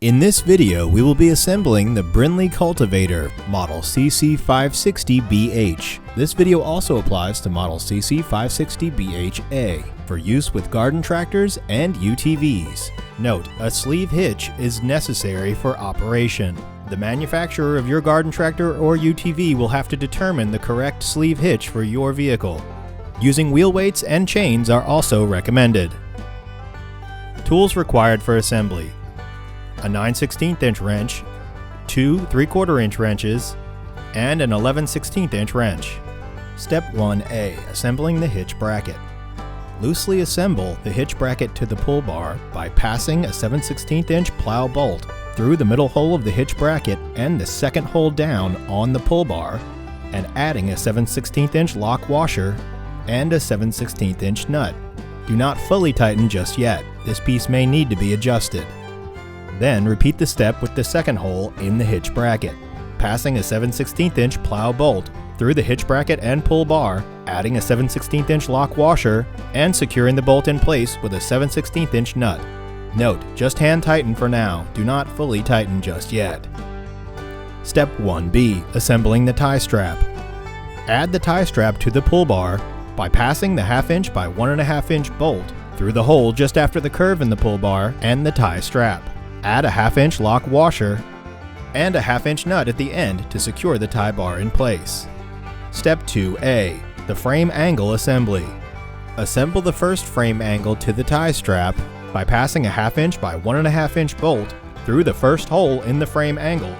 In this video, we will be assembling the Brinly Cultivator model CC-560BH. This video also applies to model CC-560BH-A for use with garden tractors and UTVs. Note, a sleeve hitch is necessary for operation. The manufacturer of your garden tractor or UTV will have to determine the correct sleeve hitch for your vehicle. Using wheel weights and chains are also recommended. Tools required for assembly: a 9/16 inch wrench, 2 3/4 inch wrenches, and an 11/16 inch wrench. Step 1A. Assembling the hitch bracket. Loosely assemble the hitch bracket to the pull bar by passing a 7/16 inch plow bolt through the middle hole of the hitch bracket and the second hole down on the pull bar, and adding a 7/16 inch lock washer and a 7/16 inch nut. Do not fully tighten just yet. This piece may need to be adjusted. Then repeat the step with the second hole in the hitch bracket, passing a 7/16 inch plow bolt through the hitch bracket and pull bar, adding a 7/16 inch lock washer, and securing the bolt in place with a 7/16 inch nut. Note, just hand tighten for now, do not fully tighten just yet. Step 1B. Assembling the tie strap. Add the tie strap to the pull bar by passing the 1/2 inch by 1.5 inch bolt through the hole just after the curve in the pull bar and the tie strap. Add a 1/2 inch lock washer and a 1/2 inch nut at the end to secure the tie bar in place. Step 2A. The frame angle assembly. Assemble the first frame angle to the tie strap by passing a 1/2 inch by 1.5 inch bolt through the first hole in the frame angle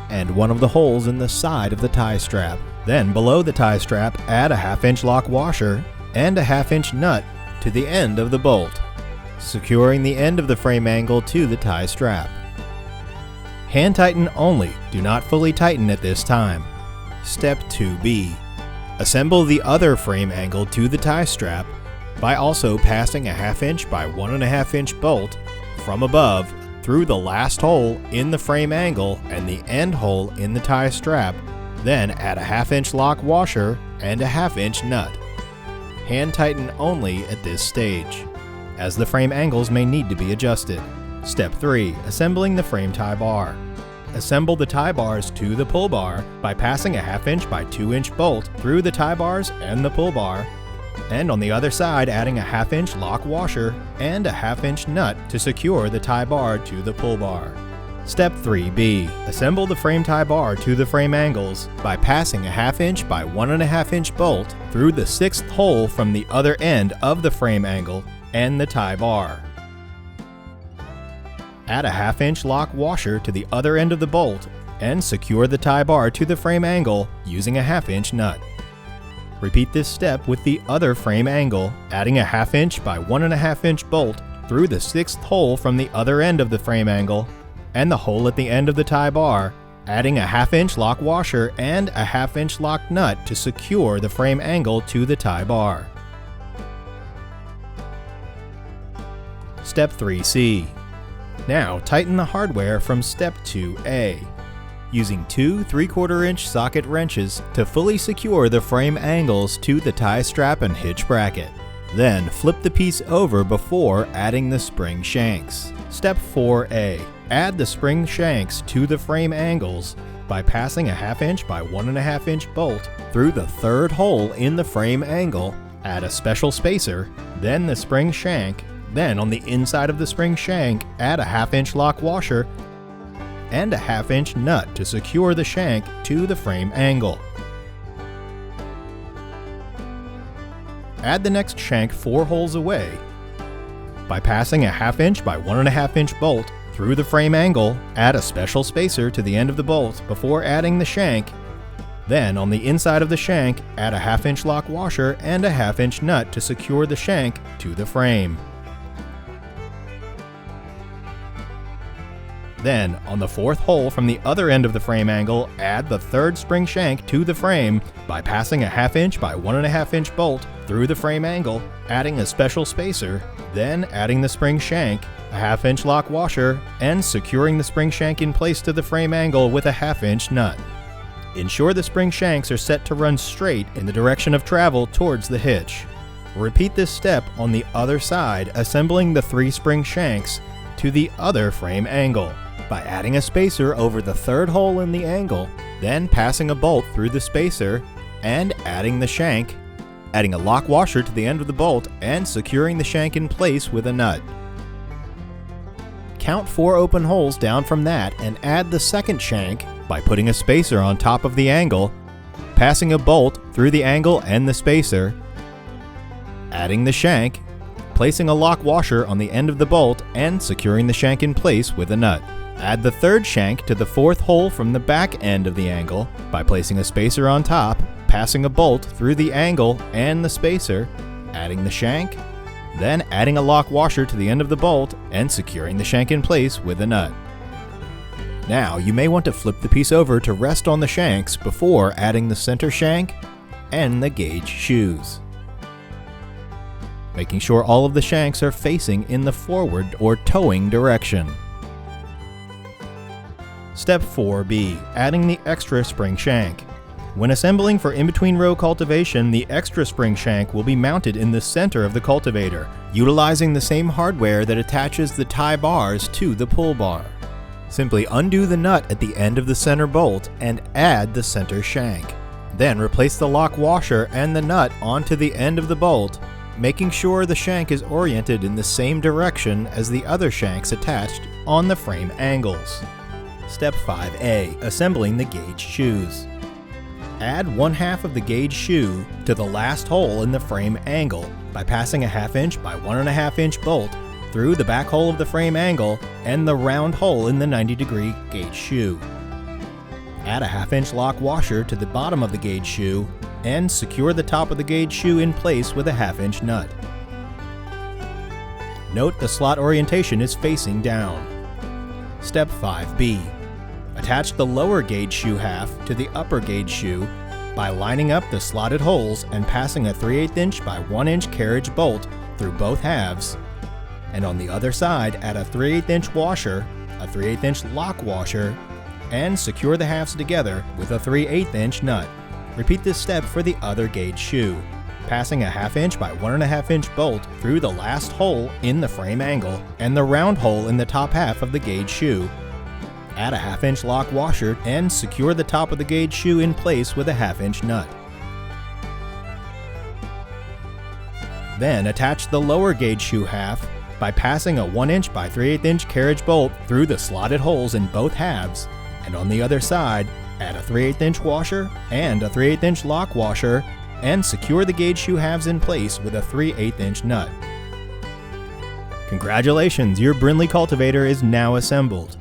and one of the holes in the side of the tie strap. Then below the tie strap, add a 1/2 inch lock washer and a 1/2 inch nut to the end of the bolt, securing the end of the frame angle to the tie strap. Hand tighten only, do not fully tighten at this time. Step 2B. Assemble the other frame angle to the tie strap by also passing a 1/2 inch by 1.5 inch bolt from above through the last hole in the frame angle and the end hole in the tie strap. Then add a 1/2 inch lock washer and a 1/2 inch nut. Hand tighten only at this stage, as the frame angles may need to be adjusted. Step 3. Assembling the frame tie bar. Assemble the tie bars to the pull bar by passing a 1/2 inch by 2 inch bolt through the tie bars and the pull bar, and on the other side adding a 1/2 inch lock washer and a 1/2 inch nut to secure the tie bar to the pull bar. Step 3B. Assemble the frame tie bar to the frame angles by passing a 1/2 inch by 1.5 inch bolt through the 6th hole from the other end of the frame angle and the tie bar. Add a 1/2 inch lock washer to the other end of the bolt and secure the tie bar to the frame angle using a 1/2 inch nut. Repeat this step with the other frame angle, adding a 1/2 inch by 1.5 inch bolt through the 6th hole from the other end of the frame angle and the hole at the end of the tie bar, adding a 1/2 inch lock washer and a 1/2 inch lock nut to secure the frame angle to the tie bar. Step 3C. Now tighten the hardware from Step 2A, using 2 3/4 inch socket wrenches to fully secure the frame angles to the tie strap and hitch bracket. Then flip the piece over before adding the spring shanks. Step 4A. Add the spring shanks to the frame angles by passing a 1/2 inch by 1.5 inch bolt through the 3rd hole in the frame angle, add a special spacer, then the spring shank. Then on the inside of the spring shank, add a 1/2 inch lock washer and a 1/2 inch nut to secure the shank to the frame angle. Add the next shank 4 holes away by passing a 1/2 inch by 1.5 inch bolt through the frame angle, add a special spacer to the end of the bolt before adding the shank. Then on the inside of the shank, add a 1/2 inch lock washer and a 1/2 inch nut to secure the shank to the frame. Then, on the 4th hole from the other end of the frame angle, add the 3rd spring shank to the frame by passing a 1/2 inch by 1.5 inch bolt through the frame angle, adding a special spacer, then adding the spring shank, a 1/2 inch lock washer, and securing the spring shank in place to the frame angle with a 1/2 inch nut. Ensure the spring shanks are set to run straight in the direction of travel towards the hitch. Repeat this step on the other side, assembling the 3 spring shanks to the other frame angle. by adding a spacer over the third hole in the angle, then passing a bolt through the spacer and adding the shank, adding a lock washer to the end of the bolt and securing the shank in place with a nut. Count 4 open holes down from that and add the second shank by putting a spacer on top of the angle, passing a bolt through the angle and the spacer, adding the shank, placing a lock washer on the end of the bolt and securing the shank in place with a nut. Add the third shank to the fourth hole from the back end of the angle by placing a spacer on top, passing a bolt through the angle and the spacer, adding the shank, then adding a lock washer to the end of the bolt and securing the shank in place with a nut. Now you may want to flip the piece over to rest on the shanks before adding the center shank and the gauge shoes, making sure all of the shanks are facing in the forward or towing direction. Step 4B, adding the extra spring shank. When assembling for in-between row cultivation, the extra spring shank will be mounted in the center of the cultivator, utilizing the same hardware that attaches the tie bars to the pull bar. Simply undo the nut at the end of the center bolt and add the center shank. Then replace the lock washer and the nut onto the end of the bolt, making sure the shank is oriented in the same direction as the other shanks attached on the frame angles. Step 5A, assembling the gauge shoes. Add 1/2 of the gauge shoe to the last hole in the frame angle by passing a 1/2 inch by 1.5 inch bolt through the back hole of the frame angle and the round hole in the 90-degree gauge shoe. Add a 1/2 inch lock washer to the bottom of the gauge shoe and secure the top of the gauge shoe in place with a 1/2 inch nut. Note the slot orientation is facing down. Step 5B. Attach the lower gauge shoe half to the upper gauge shoe by lining up the slotted holes and passing a 3/8 inch by 1 inch carriage bolt through both halves, and on the other side add a 3/8 inch washer, a 3/8 inch lock washer, and secure the halves together with a 3/8 inch nut. Repeat this step for the other gauge shoe, passing a 1/2 inch by 1.5 inch bolt through the last hole in the frame angle and the round hole in the top half of the gauge shoe. Add a 1/2 inch lock washer and secure the top of the gauge shoe in place with a 1/2 inch nut. Then attach the lower gauge shoe half by passing a 1 inch by 3/8 inch carriage bolt through the slotted holes in both halves, and on the other side add a 3/8 inch washer and a 3/8 inch lock washer and secure the gauge shoe halves in place with a 3/8 inch nut. Congratulations, your Brinly cultivator is now assembled.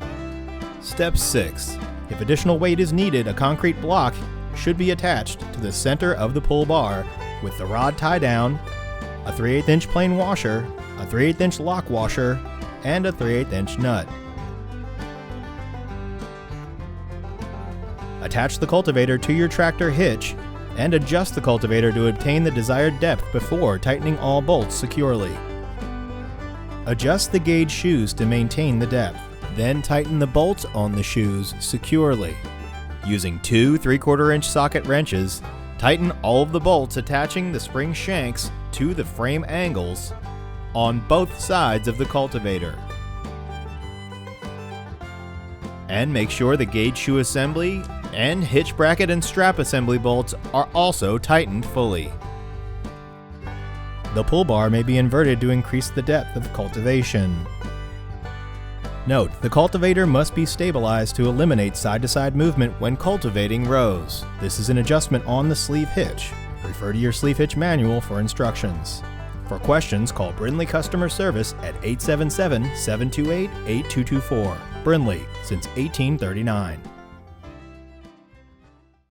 Step 6. If additional weight is needed, a concrete block should be attached to the center of the pull bar with the rod tie down, a 3/8 inch plain washer, a 3/8 inch lock washer, and a 3/8 inch nut. Attach the cultivator to your tractor hitch and adjust the cultivator to obtain the desired depth before tightening all bolts securely. Adjust the gauge shoes to maintain the depth. Then tighten the bolts on the shoes securely. Using 2 3/4 inch socket wrenches, tighten all of the bolts attaching the spring shanks to the frame angles on both sides of the cultivator. And make sure the gauge shoe assembly and hitch bracket and strap assembly bolts are also tightened fully. The pull bar may be inverted to increase the depth of cultivation. Note, the cultivator must be stabilized to eliminate side-to-side movement when cultivating rows. This is an adjustment on the sleeve hitch. Refer to your sleeve hitch manual for instructions. For questions, call Brinly Customer Service at 877-728-8224. Brinly, since 1839.